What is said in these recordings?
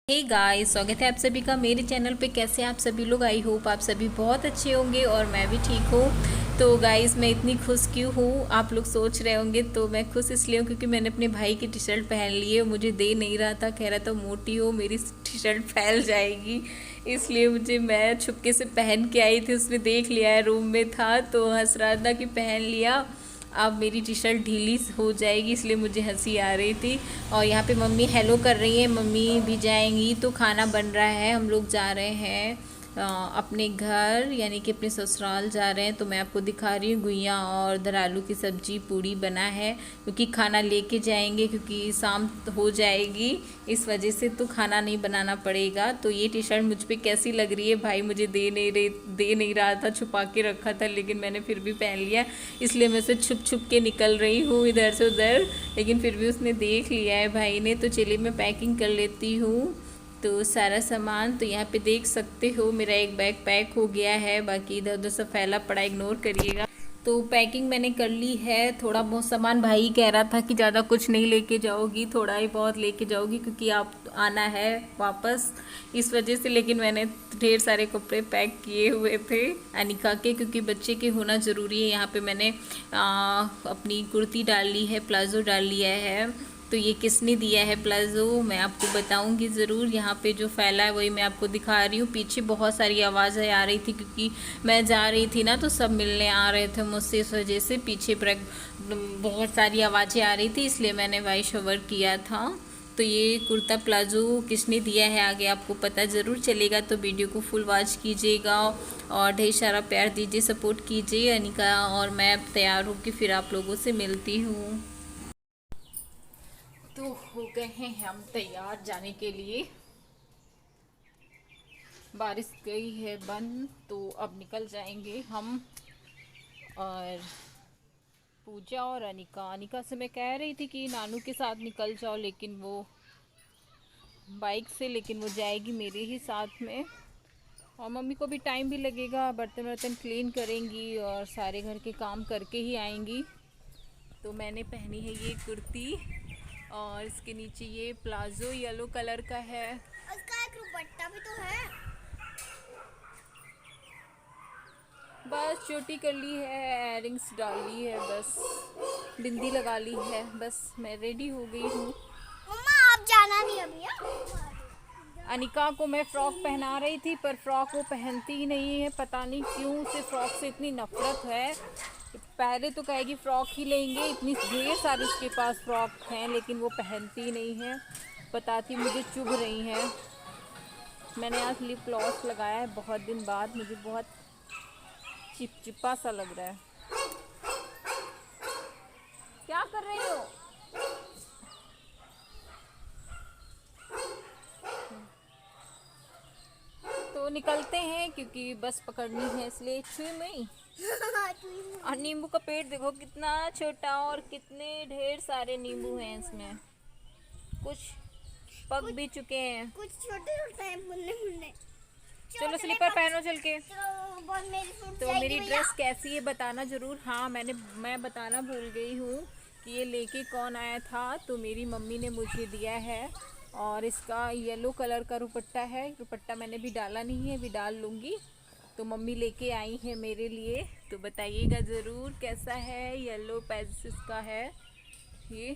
Hey guys, स्वागत है आप सभी का मेरे चैनल पे। कैसे हैं आप सभी लोग? आई होप आप सभी बहुत अच्छे होंगे और मैं भी ठीक हूँ। तो गाइस, मैं इतनी खुश क्यों हूँ आप लोग सोच रहे होंगे। तो मैं खुश इसलिए हूँ क्योंकि मैंने अपने भाई की टी शर्ट पहन ली है। मुझे दे नहीं रहा था, कह रहा था मोटी हो मेरी टी शर्ट फैल जाएगी, इसलिए मैं छुपके से पहन के आई थी। उसने देख लिया है, रूम में था तो हंस रहा था कि पहन लिया, अब मेरी टी शर्ट ढीली हो जाएगी, इसलिए मुझे हंसी आ रही थी। और यहाँ पे मम्मी हेलो कर रही है, मम्मी भी जाएंगी तो खाना बन रहा है। हम लोग जा रहे हैं अपने घर, यानी कि अपने ससुराल जा रहे हैं। तो मैं आपको दिखा रही हूँ, गुइयाँ और दरालू की सब्जी पूड़ी बना है, क्योंकि खाना लेके जाएंगे, क्योंकि शाम हो जाएगी, इस वजह से तो खाना नहीं बनाना पड़ेगा। तो ये टी शर्ट मुझ पे कैसी लग रही है? भाई मुझे दे नहीं रहा था, छुपा के रखा था, लेकिन मैंने फिर भी पहन लिया। इसलिए मैं से छुप छुप के निकल रही हूँ इधर से उधर, लेकिन फिर भी उसने देख लिया है भाई ने। तो चलिए मैं पैकिंग कर लेती हूँ। तो सारा सामान तो यहाँ पे देख सकते हो, मेरा एक बैग पैक हो गया है, बाकी इधर उधर सब फैला पड़ा, इग्नोर करिएगा। तो पैकिंग मैंने कर ली है। थोड़ा बहुत सामान भाई कह रहा था कि ज़्यादा कुछ नहीं लेके जाओगी, थोड़ा ही बहुत लेके जाओगी, क्योंकि आप आना है वापस, इस वजह से। लेकिन मैंने ढेर सारे कपड़े पैक किए हुए थे अनिका के, क्योंकि बच्चे के होना ज़रूरी है। यहाँ पे मैंने अपनी कुर्ती डाल ली है, प्लाज़ो डाल लिया है। तो ये किसने दिया है प्लाज़ो मैं आपको बताऊंगी ज़रूर। यहाँ पे जो फैला है वही मैं आपको दिखा रही हूँ। पीछे बहुत सारी आवाज़ें आ रही थी, क्योंकि मैं जा रही थी ना, तो सब मिलने आ रहे थे मुझसे, इस वजह से पीछे बहुत सारी आवाज़ें आ रही थी, इसलिए मैंने वॉइस ओवर किया था। तो ये कुर्ता प्लाज़ो किसने दिया है आगे आपको पता ज़रूर चलेगा, तो वीडियो को फुल वॉच कीजिएगा और ढेर सारा प्यार दीजिए, सपोर्ट कीजिए। अनिका और मैं अब तैयार होकर फिर आप लोगों से मिलती हूँ। तो हो गए हैं हम तैयार जाने के लिए। बारिश गई है बंद, तो अब निकल जाएंगे हम। और पूजा और अनिका से मैं कह रही थी कि नानू के साथ निकल जाओ, लेकिन वो बाइक से, लेकिन वो जाएगी मेरे ही साथ में। और मम्मी को भी टाइम भी लगेगा, बर्तन वर्तन क्लीन करेंगी और सारे घर के काम करके ही आएंगी। तो मैंने पहनी है ये कुर्ती, और इसके नीचे ये प्लाजो येलो कलर का है। उसका एक दुपट्टा भी तो है। बस चोटी कर ली है, एयरिंग्स डाल ली है, बस बिंदी लगा ली है, बस मैं रेडी हो गई हूँ। मम्मा आप जाना नहीं अभी अनिका को मैं फ़्रॉक पहना रही थी, पर फ्रॉक वो पहनती ही नहीं है, पता नहीं क्यों उसे फ़्रॉक से इतनी नफरत है। पहले तो कहेगी फ़्रॉक ही लेंगे, इतनी ढेर सारी उसके पास फ़्रॉक हैं, लेकिन वो पहनती नहीं है, बताती मुझे चुभ रही हैं। मैंने आज लिप ग्लॉस लगाया है बहुत दिन बाद, मुझे बहुत चिपचिपा सा लग रहा है। क्या कर रही हो? तो निकलते हैं, क्योंकि बस पकड़नी है, इसलिए छुई में। और नींबू का पेड़ देखो कितना छोटा, और कितने ढेर सारे नींबू हैं इसमें, कुछ पक भी चुके हैं। कुछ छोटे छोटे हैं मुन्ने मुन्ने। चलो स्लीपर पहनो चल के। मेरी टूट तो जाएगी मेरी भैया। ड्रेस कैसी है बताना ज़रूर। हाँ, मैं बताना भूल गई हूँ कि ये लेके कौन आया था। तो मेरी मम्मी ने मुझे दिया है, और इसका येलो कलर का दुपट्टा है। दुपट्टा मैंने भी डाला नहीं है, अभी डाल लूँगी। तो मम्मी लेके आई है मेरे लिए, तो बताइएगा ज़रूर कैसा है। येलो पैसेस का है ये।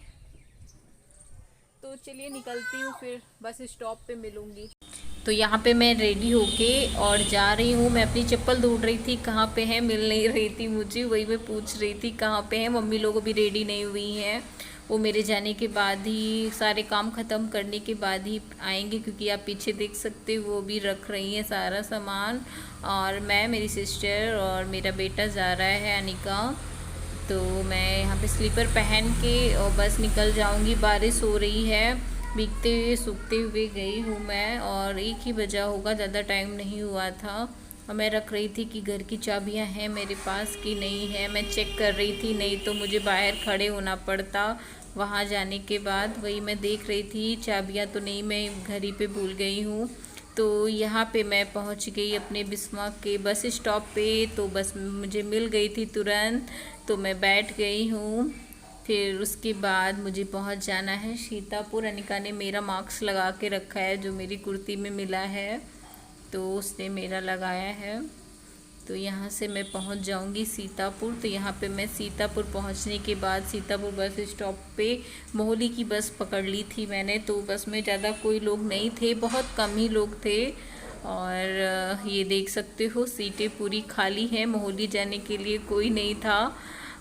तो चलिए निकलती हूँ, फिर बस स्टॉप पे मिलूँगी। तो यहाँ पे मैं रेडी होके और जा रही हूँ। मैं अपनी चप्पल ढूंढ रही थी, कहाँ पे है, मिल नहीं रही थी मुझे, वही मैं पूछ रही थी कहाँ पे है। मम्मी लोग भी रेडी नहीं हुई हैं, वो मेरे जाने के बाद ही, सारे काम ख़त्म करने के बाद ही आएंगे, क्योंकि आप पीछे देख सकते हो वो भी रख रही हैं सारा सामान। और मैं, मेरी सिस्टर और मेरा बेटा जा रहा है अनिका। तो मैं यहाँ पे स्लीपर पहन के और बस निकल जाऊँगी। बारिश हो रही है, भीगते हुए सूखते हुए गई हूँ मैं, और 1 ही बजा होगा, ज़्यादा टाइम नहीं हुआ था। और मैं रख रही थी कि घर की चाबियाँ हैं मेरे पास कि नहीं है, मैं चेक कर रही थी, नहीं तो मुझे बाहर खड़े होना पड़ता वहाँ जाने के बाद। वही मैं देख रही थी, चाबियाँ तो नहीं, मैं घर ही पे भूल गई हूँ। तो यहाँ पे मैं पहुँच गई अपने बिस्मा के बस स्टॉप पे। तो बस मुझे मिल गई थी तुरंत, तो मैं बैठ गई हूँ। फिर उसके बाद मुझे पहुंच जाना है सीतापुर। अनिका ने मेरा मास्क लगा के रखा है जो मेरी कुर्ती में मिला है, तो उसने मेरा लगाया है। तो यहाँ से मैं पहुँच जाऊँगी सीतापुर। तो यहाँ पे मैं सीतापुर पहुँचने के बाद सीतापुर बस स्टॉप पे मोहाली की बस पकड़ ली थी मैंने। तो बस में ज़्यादा कोई लोग नहीं थे, बहुत कम ही लोग थे। और ये देख सकते हो सीटें पूरी खाली हैं, मोहाली जाने के लिए कोई नहीं था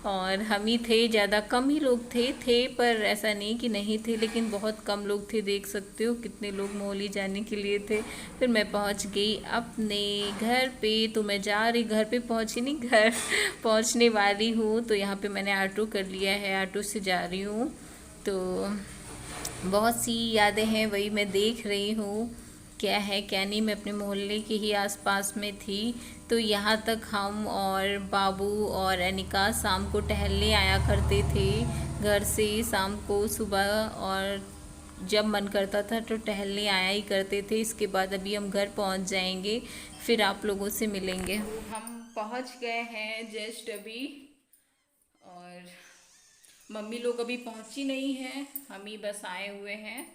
और हम ही थे, ज़्यादा कम ही लोग थे पर ऐसा नहीं कि नहीं थे, लेकिन बहुत कम लोग थे। देख सकते हो कितने लोग मोहाली जाने के लिए थे। फिर मैं पहुंच गई अपने घर पे। तो मैं जा रही, घर पे पहुंची नहीं, घर पहुंचने वाली हूँ। तो यहाँ पे मैंने ऑटो कर लिया है, ऑटो से जा रही हूँ। तो बहुत सी यादें हैं, वही मैं देख रही हूँ क्या है क्या नहीं। मैं अपने मोहल्ले के ही आसपास में थी। तो यहाँ तक हम और बाबू और अनिका शाम को टहलने आया करते थे घर से। शाम को सुबह और जब मन करता था तो टहलने आया ही करते थे। इसके बाद अभी हम घर पहुँच जाएंगे, फिर आप लोगों से मिलेंगे। हम पहुँच गए हैं जस्ट अभी, और मम्मी लोग अभी पहुँची नहीं हैं, हम ही बस आए हुए हैं।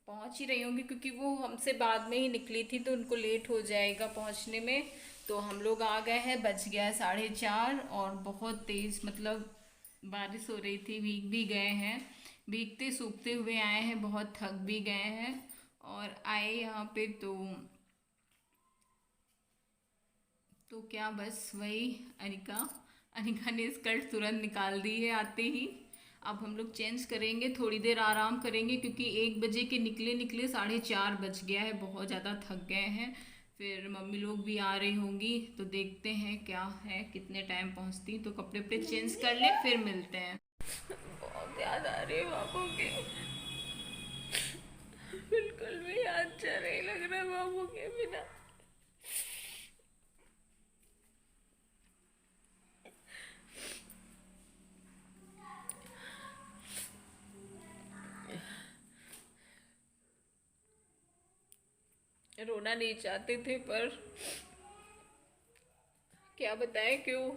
पहुंच ही रही होंगी क्योंकि वो हमसे बाद में ही निकली थी, तो उनको लेट हो जाएगा पहुंचने में। तो हम लोग आ गए हैं, बज गया है 4:30 और बहुत तेज़ मतलब बारिश हो रही थी, भीग भी गए हैं, भीगते सूखते हुए आए हैं, बहुत थक भी गए हैं। और आए यहाँ पे तो क्या बस वही अनिका ने स्कर्ट तुरंत निकाल दी है आते ही। अब हम लोग चेंज करेंगे, थोड़ी देर आराम करेंगे क्योंकि 1 बजे के निकले 4:30 बज गया है, बहुत ज़्यादा थक गए हैं। फिर मम्मी लोग भी आ रही होंगी, तो देखते हैं क्या है, कितने टाइम पहुंचती। तो कपड़े पे चेंज कर ले, फिर मिलते हैं। बहुत याद आ रही है बाबू की, बिल्कुल भी अच्छा नहीं लग रहा बाबू के बिना। रोना नहीं चाहते थे पर क्या बताएं, क्यों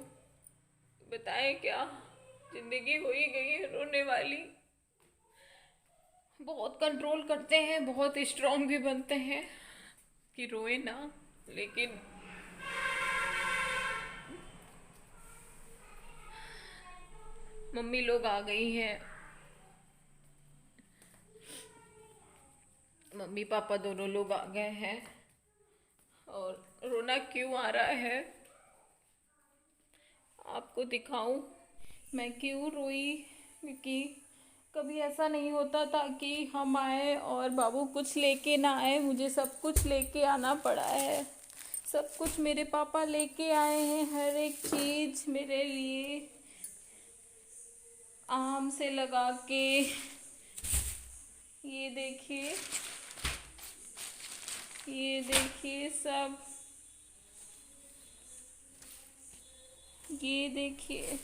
बताएं क्या, जिंदगी हो ही गई है रोने वाली। बहुत कंट्रोल करते हैं, बहुत स्ट्रांग भी बनते हैं कि रोए ना, लेकिन मम्मी लोग आ गई हैं, मम्मी पापा दोनों लोग आ गए हैं। और रोना क्यों आ रहा है आपको दिखाऊं मैं क्यों रोई, क्योंकि कभी ऐसा नहीं होता था कि हम आए और बाबू कुछ लेके ना आए। मुझे सब कुछ लेके आना पड़ा है, सब कुछ मेरे पापा लेके आए हैं, हर एक चीज़ मेरे लिए, आम से लगा के। ये देखिए, ये देखिए सब, ये देखिए,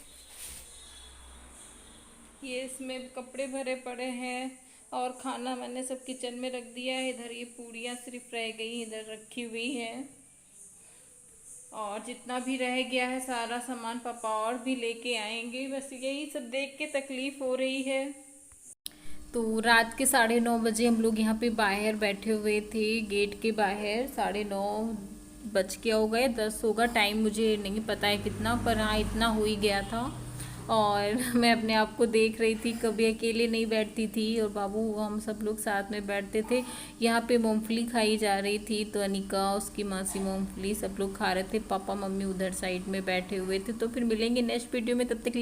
ये इसमें कपड़े भरे पड़े हैं और खाना मैंने सब किचन में रख दिया है। इधर ये पूड़ियाँ सिर्फ रह गई, इधर रखी हुई हैं। और जितना भी रह गया है सारा सामान पापा और भी लेके आएंगे। बस यही सब देख के तकलीफ़ हो रही है। तो रात के 9:30 बजे हम लोग यहाँ पे बाहर बैठे हुए थे, गेट के बाहर। 9:30 बज गया होगा या 10 होगा, टाइम मुझे नहीं पता है कितना, पर हाँ इतना हो ही गया था। और मैं अपने आप को देख रही थी, कभी अकेले नहीं बैठती थी और बाबू हम सब लोग साथ में बैठते थे। यहाँ पे मूंगफली खाई जा रही थी, तो अनिका उसकी मासी मूंगफली सब लोग खा रहे थे, पापा मम्मी उधर साइड में बैठे हुए थे। तो फिर मिलेंगे नेक्स्ट वीडियो में, तब तक